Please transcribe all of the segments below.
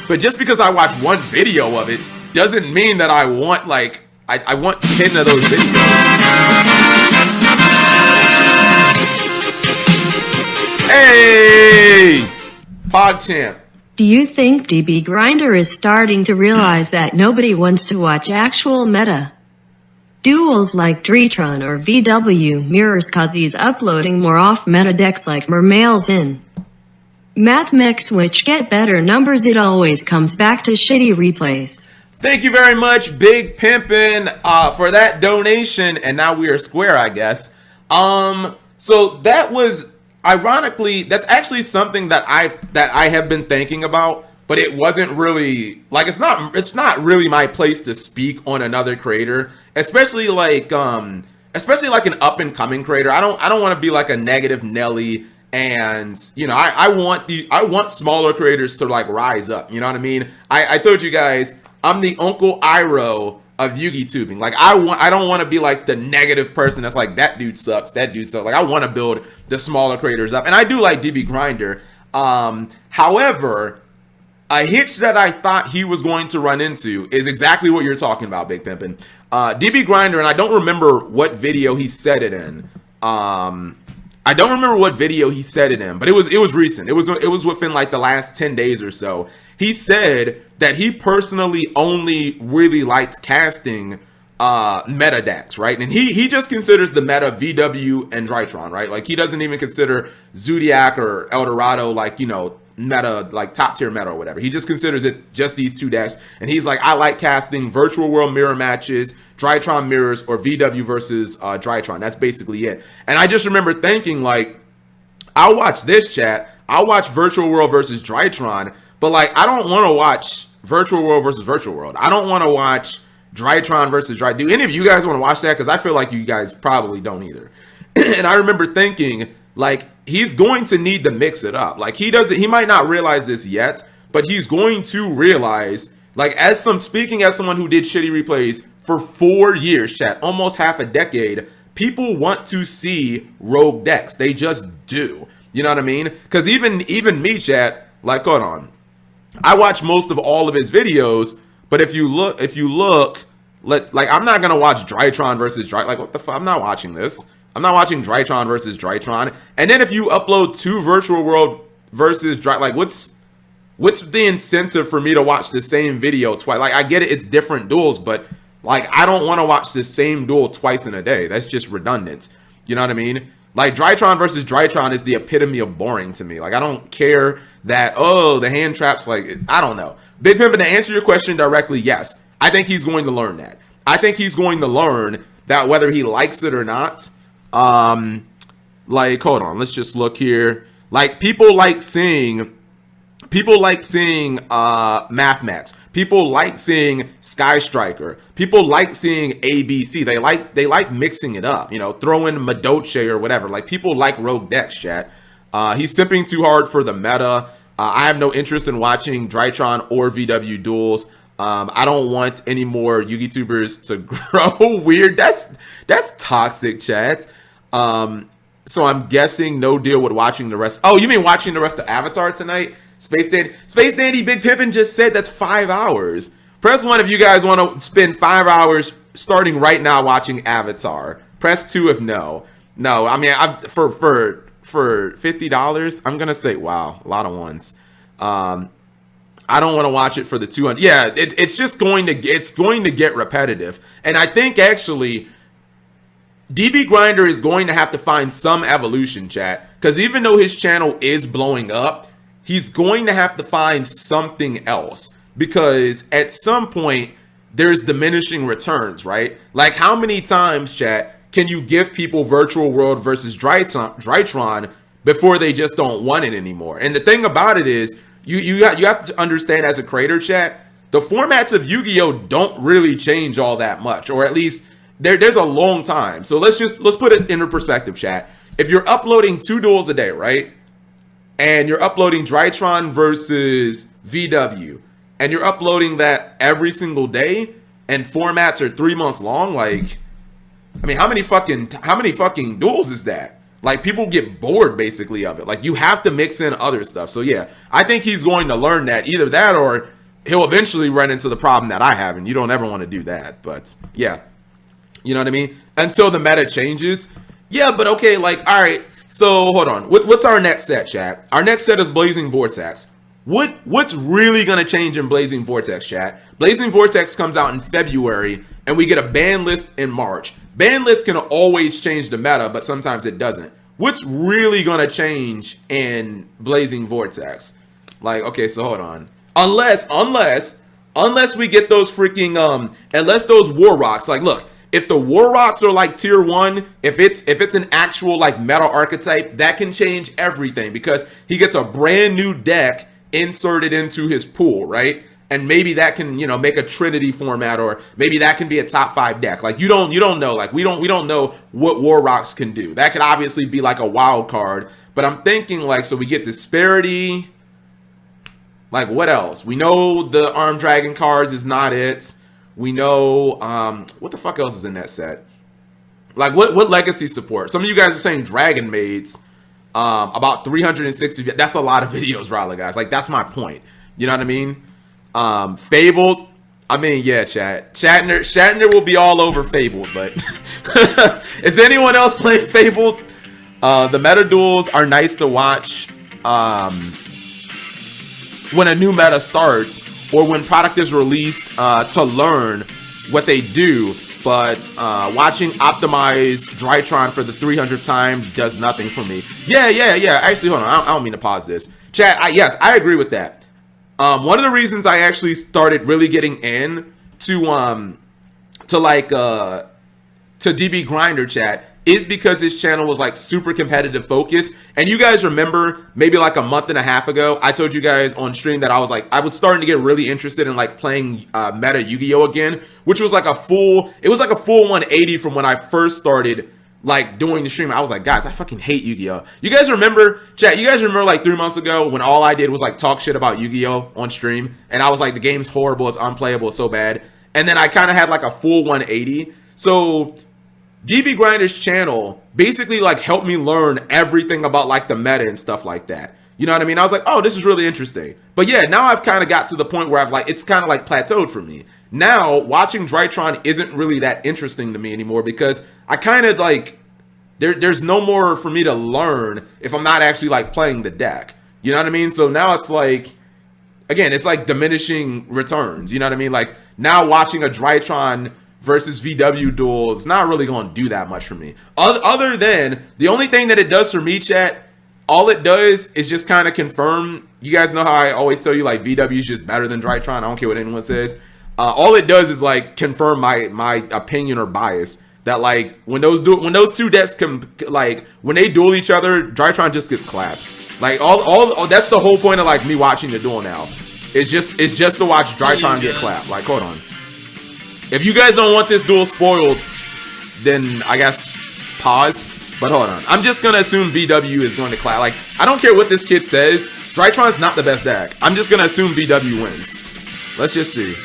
But just because I watch one video of it doesn't mean that I want like I want 10 of those videos. Hey, PogChamp. Do you think DB Grinder is starting to realize that nobody wants to watch actual meta duels like Dretron or VW mirrors cause he's uploading more off-meta decks like Mermails in MathMex, which get better numbers? It always comes back to shitty replays. Thank you very much, Big Pimpin', for that donation. And now we are square, I guess. So that was, ironically, that's actually something that I have been thinking about, but it wasn't really like it's not really my place to speak on another creator, especially like an up and coming creator. I don't want to be like a negative Nelly. And you know, I want smaller creators to like rise up. You know what I mean? I told you guys I'm the Uncle Iroh of Yugi tubing. Like I don't want to be like the negative person that's like that dude sucks. Like I want to build the smaller creators up, and I do like DB Grinder. However, a hitch that I thought he was going to run into is exactly what you're talking about, Big Pimpin'. DB Grinder, and I don't remember what video he said it in. I don't remember what video he said it in, but it was recent. It was within like the last 10 days or so. He said that he personally only really liked casting meta decks, right? And he just considers the meta VW and Dretron, right? Like he doesn't even consider Zodiac or Eldorado like, you know, meta, like top tier meta or whatever. He just considers it just these two decks. And he's like, I like casting virtual world mirror matches, Dretron mirrors, or VW versus Dretron. That's basically it. And I just remember thinking like, I'll watch this chat. I'll watch virtual world versus Dretron, but like, I don't want to watch virtual world versus virtual world. I don't want to watch Dretron versus Dretron. Do any of you guys want to watch that? Because I feel like you guys probably don't either. And I remember thinking like, he's going to need to mix it up. Like he might not realize this yet, but he's going to realize, like speaking as someone who did shitty replays for 4 years, chat, almost half a decade, people want to see rogue decks. They just do. You know what I mean? Because even me, chat, like, hold on. I watch most of all of his videos, but if you look, I'm not gonna watch Dretron versus Dretron. Like, what the fuck? I'm not watching this. I'm not watching Dretron versus Dretron. And then if you upload 2 virtual world versus Dretron, like what's the incentive for me to watch the same video twice? Like I get it, it's different duels, but like I don't want to watch the same duel twice in a day. That's just redundant. You know what I mean? Like Dretron versus Dretron is the epitome of boring to me. Like I don't care that, oh, the hand traps, like I don't know. Big Pimpin', to answer your question directly, yes. I think he's going to learn that. I think he's going to learn that whether he likes it or not. Like, hold on, let's just look here. Like people like seeing MathMex. People like seeing Sky Striker. People like seeing ABC. They like mixing it up, you know, throw in Madoche or whatever. Like people like rogue decks, chat. He's simping too hard for the meta. I have no interest in watching Dretron or VW duels. I don't want any more YouTubers to grow weird. That's toxic, chat. So I'm guessing no deal with watching the rest. Oh, you mean watching the rest of Avatar tonight? Space Dandy Big Pimpin' just said that's 5 hours. Press 1 if you guys want to spend 5 hours starting right now watching Avatar. Press 2 if no. No, I mean, for $50, I'm gonna say wow, a lot of ones. I don't want to watch it for the 200. Yeah, it's just going to get repetitive, and I think actually DB Grinder is going to have to find some evolution, chat, because even though his channel is blowing up, he's going to have to find something else, because at some point there's diminishing returns, right? Like how many times, chat, can you give people virtual world versus Dretron before they just don't want it anymore? And the thing about it is, you have to understand as a creator, chat, the formats of Yu-Gi-Oh don't really change all that much, or at least there's a long time. So let's put it into perspective, chat. If you're uploading 2 duels a day, right? And you're uploading Dretron versus VW, and you're uploading that every single day, and formats are 3 months long, like, I mean, how many fucking duels is that? Like, people get bored basically of it. Like, you have to mix in other stuff. So yeah, I think he's going to learn that. Either that or he'll eventually run into the problem that I have, and you don't ever want to do that. But yeah, you know what I mean? Until the meta changes. Yeah, but okay, like, all right. So hold on. What's our next set, chat? Our next set is Blazing Vortex. What's really gonna change in Blazing Vortex, chat? Blazing Vortex comes out in February, and we get a ban list in March. Ban list can always change the meta, but sometimes it doesn't. What's really gonna change in Blazing Vortex? Like, okay, so hold on. Unless we get those freaking unless those War Rocks, like, look. If the War Rocks are like tier 1, if it's an actual like meta archetype, that can change everything because he gets a brand new deck inserted into his pool, right? And maybe that can, you know, make a Trinity format, or maybe that can be a top 5 deck. Like you don't know, like we don't know what War Rocks can do. That could obviously be like a wild card, but I'm thinking like, so we get Disparity. Like what else? We know the Armed Dragon cards is not it. We know, what the fuck else is in that set? Like, what legacy support? Some of you guys are saying Dragon Maids, about 360. That's a lot of videos, Raleigh, guys. Like, that's my point. You know what I mean? Fabled. I mean, yeah, chat. Shatner will be all over Fabled, but is anyone else playing Fabled? The meta duels are nice to watch when a new meta starts, or when product is released to learn what they do, but watching Optimize Drytron for the 300th time does nothing for me. Yeah. Actually, hold on. I don't mean to pause this. Chat, yes, I agree with that. One of the reasons I actually started really getting in to DB Grinder, chat, is because his channel was like super competitive focused. And you guys remember maybe like a month and a half ago, I told you guys on stream that I was starting to get really interested in like playing meta Yu-Gi-Oh again, which was like a full 180 from when I first started like doing the stream. I was like, guys, I fucking hate Yu-Gi-Oh. You guys remember, chat, you guys remember like 3 months ago when all I did was like talk shit about Yu-Gi-Oh on stream, and I was like, the game's horrible, it's unplayable, it's so bad. And then I kind of had like a full 180. So DB Grinder's channel basically like helped me learn everything about like the meta and stuff like that. You know what I mean? I was like, oh, this is really interesting. But yeah, now I've kind of got to the point where I've like, it's kind of like plateaued for me. Now watching Drytron isn't really that interesting to me anymore because I kind of like, there's no more for me to learn if I'm not actually like playing the deck. You know what I mean? So now it's like, again, it's like diminishing returns. You know what I mean? Like now watching a Drytron versus VW duel is not really going to do that much for me. Other than the only thing that it does for me, chat, all it does is just kind of confirm. You guys know how I always tell you like VW is just better than Drytron. I don't care what anyone says. All it does is like confirm my opinion or bias that like when those two decks when they duel each other, Drytron just gets clapped. Like all that's the whole point of like me watching the duel now. It's just to watch Drytron get clapped. Like, hold on. If you guys don't want this duel spoiled, then I guess pause. But hold on. I'm just going to assume VW is going to clap. Like, I don't care what this kid says. Drytron's not the best deck. I'm just going to assume VW wins. Let's just see.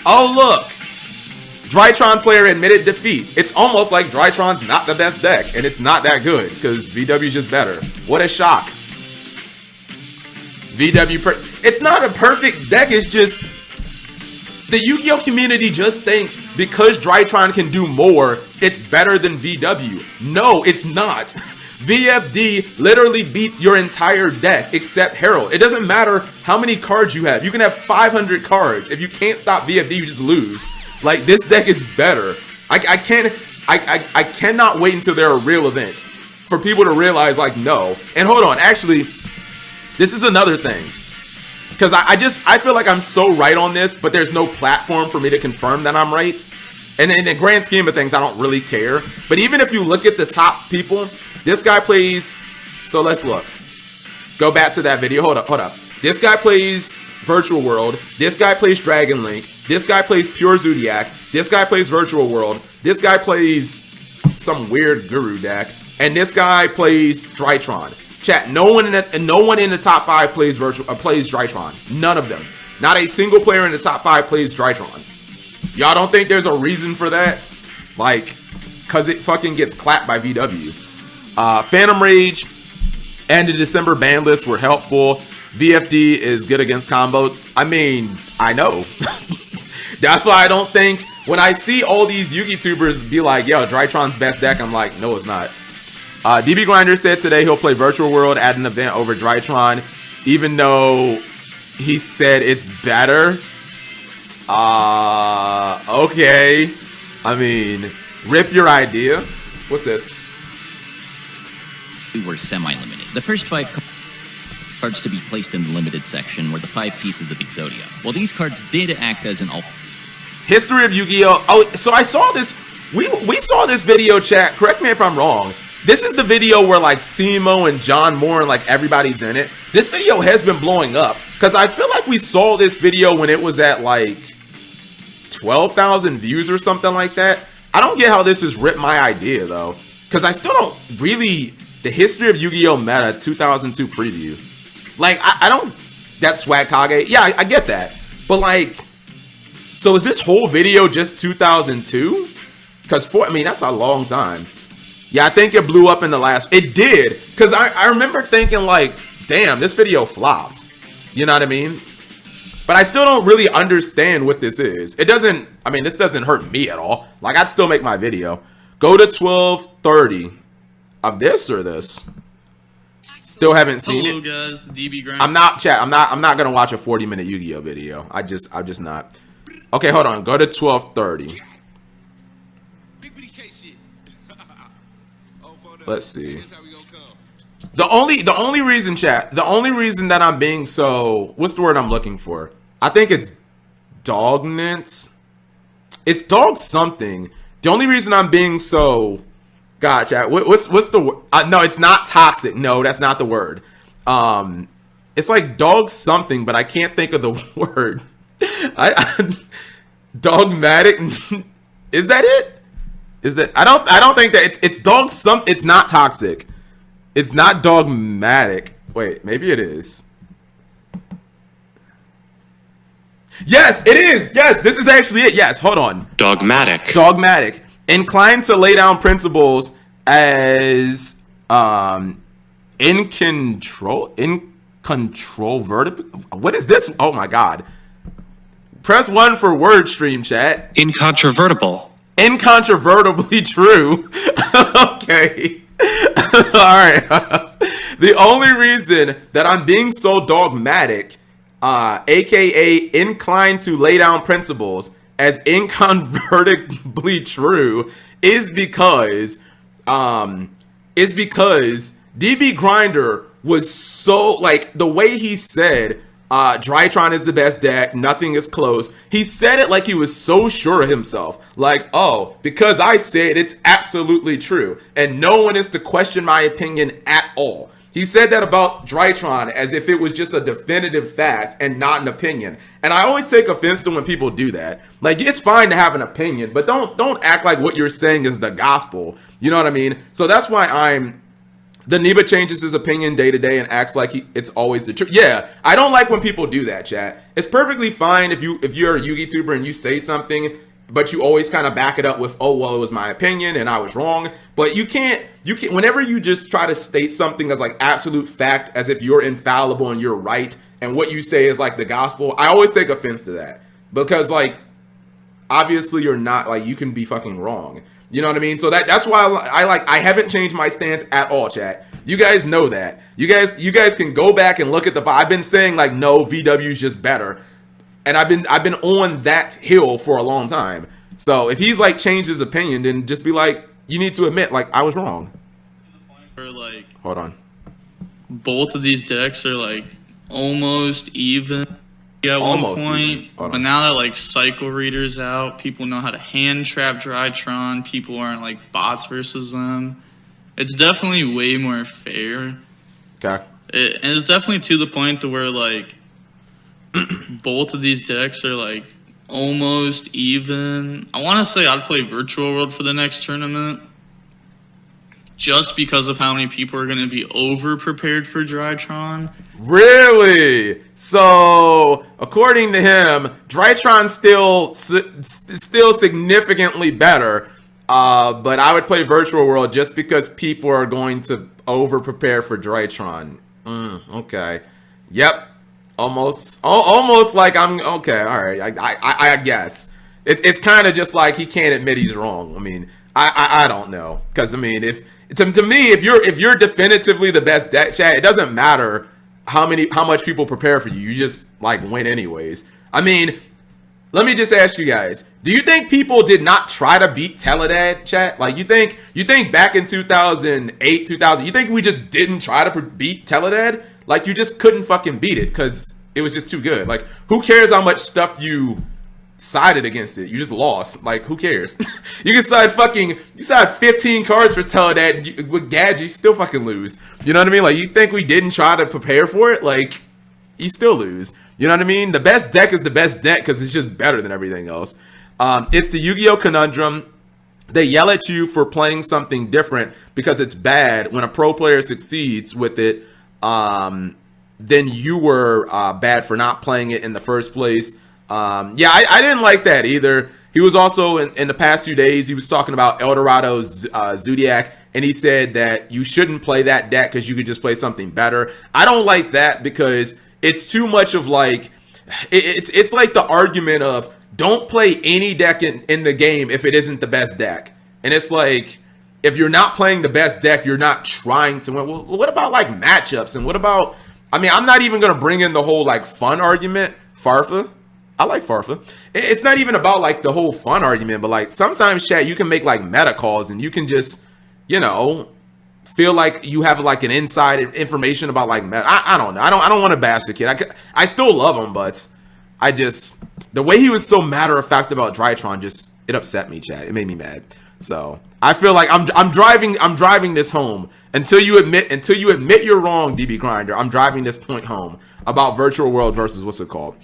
Oh, look. Drytron player admitted defeat. It's almost like Drytron's not the best deck. And it's not that good because VW's just better. What a shock. It's not a perfect deck. It's just the Yu-Gi-Oh community just thinks because Drytron can do more, it's better than VW. No, it's not. VFD literally beats your entire deck except Herald. It doesn't matter how many cards you have. You can have 500 cards. If you can't stop VFD, you just lose. Like, this deck is better. I cannot wait until there are real events for people to realize, like, no. And hold on, actually, this is another thing. Because I feel like I'm so right on this, but there's no platform for me to confirm that I'm right. And in the grand scheme of things, I don't really care. But even if you look at the top people, this guy plays, so let's look. Go back to that video. Hold up. This guy plays Virtual World. This guy plays Dragon Link. This guy plays Pure Zodiac. This guy plays Virtual World. This guy plays some weird Guru deck. And this guy plays Drytron. Chat, no one in the top 5 plays Drytron. None of them. Not a single player in the top 5 plays Drytron. Y'all don't think there's a reason for that? Like, cause it fucking gets clapped by VW. Phantom Rage and the December ban list were helpful. VFD is good against combo. I mean, I know. That's why I don't think when I see all these Yugi-tubers be like, yo, Drytron's best deck, I'm like, no, it's not. DB Grinder said today he'll play Virtual World at an event over Drytron, even though he said it's better. Okay. I mean, rip your idea. What's this? We were semi-limited. The first 5 cards to be placed in the limited section were the 5 pieces of Exodia. While these cards did act as an History of Yu-Gi-Oh! Oh, so I saw this. We saw this video, chat. Correct me if I'm wrong. This is the video where like Simo and John Moore and like everybody's in it. This video has been blowing up because I feel like we saw this video when it was at like 12,000 views or something like that. I don't get how this has ripped my idea though, because I still don't really. The History of Yu-Gi-Oh! Meta 2002 preview. Like, I don't... That's Swag Kage. Yeah, I get that. But, like... So, is this whole video just 2002? Because, I mean, that's a long time. Yeah, I think it blew up in the last... It did. Because I remember thinking, like, damn, this video flopped. You know what I mean? But I still don't really understand what this is. It doesn't... I mean, this doesn't hurt me at all. Like, I'd still make my video. Go to 1230. Of this or this? Still haven't seen it. Guys, DB Grind. I'm not chat. I'm not gonna watch a 40-minute Yu-Gi-Oh video. I'm just not. Okay, hold on. Go to 1230. Let's see. The only reason, chat. The only reason that I'm being so, what's the word I'm looking for? I think it's dognant. It's dog something. The only reason I'm being so. Gotcha. What's the word? No, it's not toxic. No, that's not the word. It's like dog something, but I can't think of the word. Dogmatic. Is that it? Is that? I don't think that it's dog some. It's not toxic. It's not dogmatic. Wait, maybe it is. Yes, it is. Yes, this is actually it. Yes, hold on. Dogmatic. Dogmatic. Inclined to lay down principles as incontrovertible. What is this? Oh my god. Press 1 for word stream, chat. Incontrovertible. Incontrovertibly true. Okay. Alright. The only reason that I'm being so dogmatic, aka inclined to lay down principles as incontrovertibly true, is because DB Grinder was so, like, the way he said Drytron is the best deck, nothing is close. He said it like he was so sure of himself. Like, oh, because I said it's absolutely true, and no one is to question my opinion at all. He said that about Drytron as if it was just a definitive fact and not an opinion. And I always take offense to when people do that. Like, it's fine to have an opinion, but don't act like what you're saying is the gospel. You know what I mean? So that's why the Neba changes his opinion day to day and acts like it's always the truth. Yeah, I don't like when people do that, chat. It's perfectly fine if you're a Yugi tuber and you say something, but you always kind of back it up with, oh, well, it was my opinion and I was wrong. But you can't, whenever you just try to state something as like absolute fact, as if you're infallible and you're right, and what you say is like the gospel, I always take offense to that. Because like, obviously you're not, like, you can be fucking wrong. You know what I mean? So that's why I haven't changed my stance at all, chat. You guys know that. You guys can go back and look at I've been saying like, no, VW is just better. And I've been on that hill for a long time. So if he's like changed his opinion, then just be like, you need to admit, like, I was wrong. Like, hold on. Both of these decks are like almost even at one point. But now that like Cycle Reader's out, people know how to hand trap Drytron. People aren't like bots versus them. It's definitely way more fair. Okay. And it's definitely to the point to where like both of these decks are like almost even. I want to say I'd play Virtual World for the next tournament, just because of how many people are going to be over prepared for Drytron. Really? So according to him, Drytron's still significantly better. But I would play Virtual World just because people are going to over prepare for Drytron. Okay. Yep. Almost like I'm okay. All right. I guess it's kind of just like he can't admit he's wrong. I mean, I don't know, because I mean, if to me, if you're definitively the best deck, chat, it doesn't matter how much people prepare for you. You just like win anyways. I mean, let me just ask you guys: do you think people did not try to beat Teledad, chat? Like, you think back in 2008, 2000, you think we just didn't try to beat Teledad? Like, you just couldn't fucking beat it because it was just too good. Like, who cares how much stuff you sided against it? You just lost. Like, who cares? You side 15 cards for Teledad with Gadget, you still fucking lose. You know what I mean? Like, you think we didn't try to prepare for it? Like, you still lose. You know what I mean? The best deck is the best deck because it's just better than everything else. It's the Yu-Gi-Oh! Conundrum. They yell at you for playing something different because it's bad. When a pro player succeeds with it, then you were bad for not playing it in the first place. Yeah, I didn't like that either. He was also, in the past few days, he was talking about Eldorado's Zodiac, and he said that you shouldn't play that deck because you could just play something better. I don't like that because it's too much of like, it's like the argument of don't play any deck in the game if it isn't the best deck. And it's like, if you're not playing the best deck, you're not trying to win. Well, what about like matchups? And what about, I mean, I'm not even going to bring in the whole like fun argument. Farfa. I like Farfa. It's not even about like the whole fun argument, but like sometimes, chat, you can make like meta calls and you can just, you know, feel like you have like an inside information about like meta. I don't know. I don't want to bash the kid. I still love him, but I just, the way he was so matter of fact about Drytron, just, it upset me, chat. It made me mad. So I feel like I'm driving this home until you admit you're wrong, DB Grinder. I'm driving this point home about Virtual World versus what's it called.